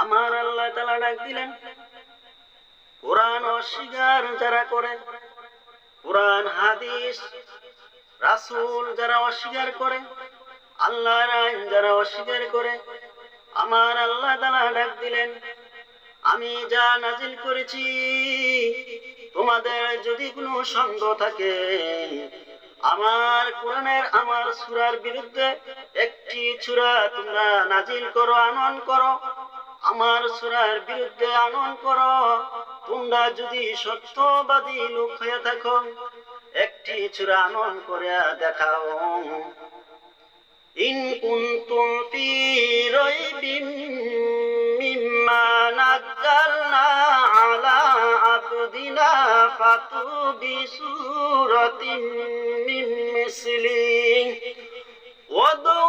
আমার আল্লাহ তাআলা ডাক দিলেন, কোরআন অস্বীকার যারা করে, কোরআন হাদিস রাসূল যারা অস্বীকার করে, আল্লাহর আইন যারা অস্বীকার করে, আমার আল্লাহ তাআলা ডাক দিলেন, আমি যা নাজিল করেছি তোমাদের যদি কোনো সন্দেহ থাকে, আমার কোরআনের আমার সূরার বিরুদ্ধে একটি সূরা তোমরা নাজিল করো, আনয়ন করো, আমার সূরার বিরুদ্ধে আনয়ন করো। তোমরা যদি সত্যবাদী লোক হয়ে থাকো, একটি সূরা আনয়ন করে দেখাও। ইন কুনতুম ফি রাইবিন মিম্মা নাযালনা আলা আবদিনা ফাতু বিসূরাতিন মিন মিসলিহি ওয়াদউ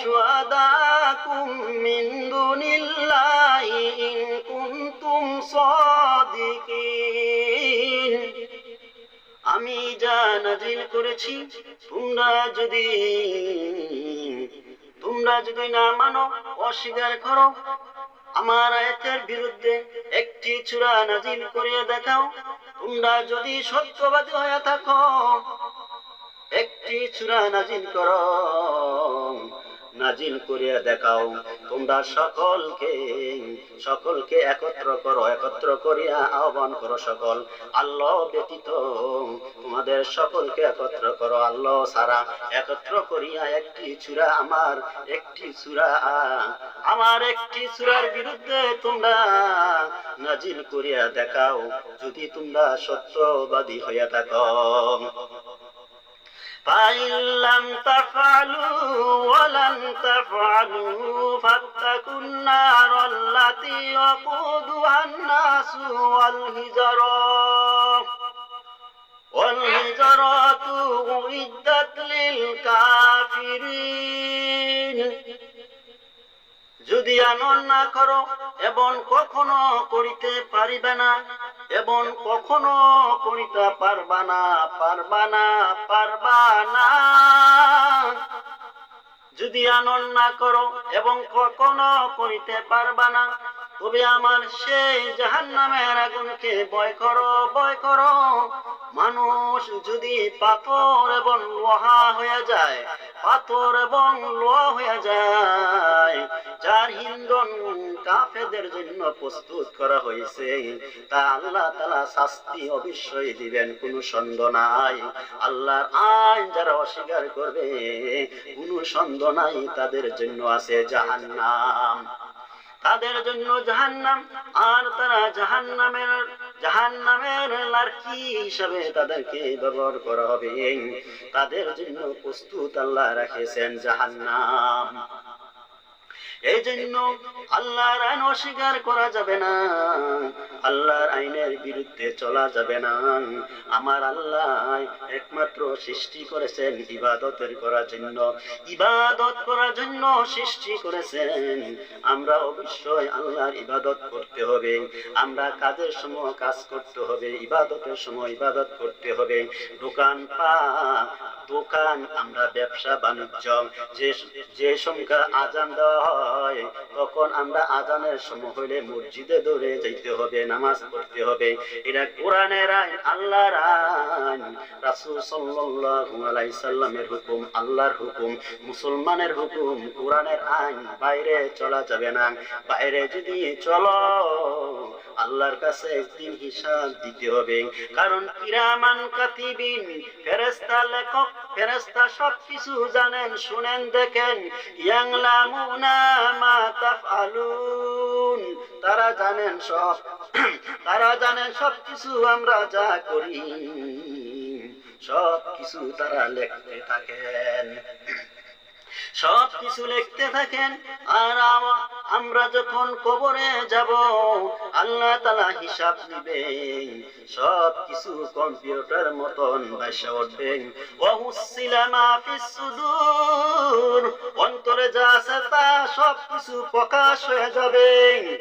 শুহাদাকুম মিন দুনিল্লাহি ইন কুনতুম সাদিকিন। আমি যা নাজিল করেছি তোমরা যদি না মানো, অস্বীকার করো, আমার আয়াতের বিরুদ্ধে একটি সূরা নাজিল করিয়া দেখাও। তোমরা যদি সত্যবাদী হয়ে থাকো, একটি সূরা নাজিল করো, নাজিল করিয়া দেখাও। তোমরা সকলকে একত্র করিয়া আহ্বান করো, সকল আল্লাহ ব্যতীত তোমাদের সকলকে একত্র করো, আল্লাহ ছাড়া একত্র করিয়া একটি সূরার বিরুদ্ধে তোমরা নাজিল করিয়া দেখাও, যদি তোমরা সত্যবাদী হইয়া থাকো। فإن لم تفعلوا ولن تفعلوا فاتقوا النار التي وقودها الناس والحجارة أعدت للكافرين। যদি আনয়ন না করো এবং কখনো করিতে পারিবে না, এবং কখনো করিতে পারবা না, যদি আনয়ন না করো এবং কখনো করিতে পারবা না, তবে আমার সেই জাহান্নামের আগুনকে ভয় করো। মানুষ যদি পাথর এবং লোহা হয়ে যায়, যার ইন্ধন কাফেরদের জন্য প্রস্তুত করা হয়েছে, তা আল্লাহ তাআলা শাস্তি অবশ্যই দিবেন, কোনো সন্দেহ নাই। আল্লাহর আইন যারা অস্বীকার করবে, কোনো সন্দেহ নাই, তাদের জন্য আছে জাহান্নাম, তাদের জন্য জাহান্নাম। আর তারা জাহান্নামের লার্কি হিসাবে তাদেরকে ব্যবহার করা হবে। তাদের জন্য প্রস্তুত আল্লাহ রাখেছেন জাহান্নাম। এই জন্য আল্লাহর আইন অস্বীকার করা যাবে না, আল্লাহর আইনের বিরুদ্ধে চলা যাবে না। আমার আল্লাহ একমাত্র সৃষ্টি করেছেন ইবাদত করার জন্য সৃষ্টি করেছেন। আমরা অবশ্যই আল্লাহর ইবাদত করতে হবে, আমরা কাজের সময় কাজ করতে হবে, ইবাদতের সময় ইবাদত করতে হবে। দোকান আমরা ব্যবসা বাণিজ্য, যে সংখ্যা আজান দেওয়া হয়, তখন আমরা আজানের সময় হইলে মসজিদে দৌড়ে যাইতে হবে, নামাজ পড়তে হবে। এটা কোরআনের আইন, আল্লাহর আইন, রাসূল সাল্লাল্লাহু আলাইহি সাল্লামের হুকুম, আল্লাহর হুকুম, মুসলমানের হুকুম, কোরআনের আইন। বাইরে চলা যাবে না। বাইরে যদি চলো, আল্লাহর কাছে একদিন হিসাব দিতে হবে। কারণ কিরামান কাতিবিন, ফেরেশতা লেখক, ফেরেশতা সবকিছু জানেন, শুনেন, দেখেন। ইয়ালামুনা মা তাফআলুন, তারা জানেন সবকিছু আমরা যা করি, সবকিছু তারা লিখতে থাকেন। আর আমরা যখন কবরে যাব, আল্লাহ তাআলা হিসাব নেবেন, সবকিছু কম্পিউটার মতন ভাষা উঠবে। ওয়া হুসিলা মা ফিস সুদূর, অন্তরে যা আছে তা সবকিছু প্রকাশ হয়ে যাবে।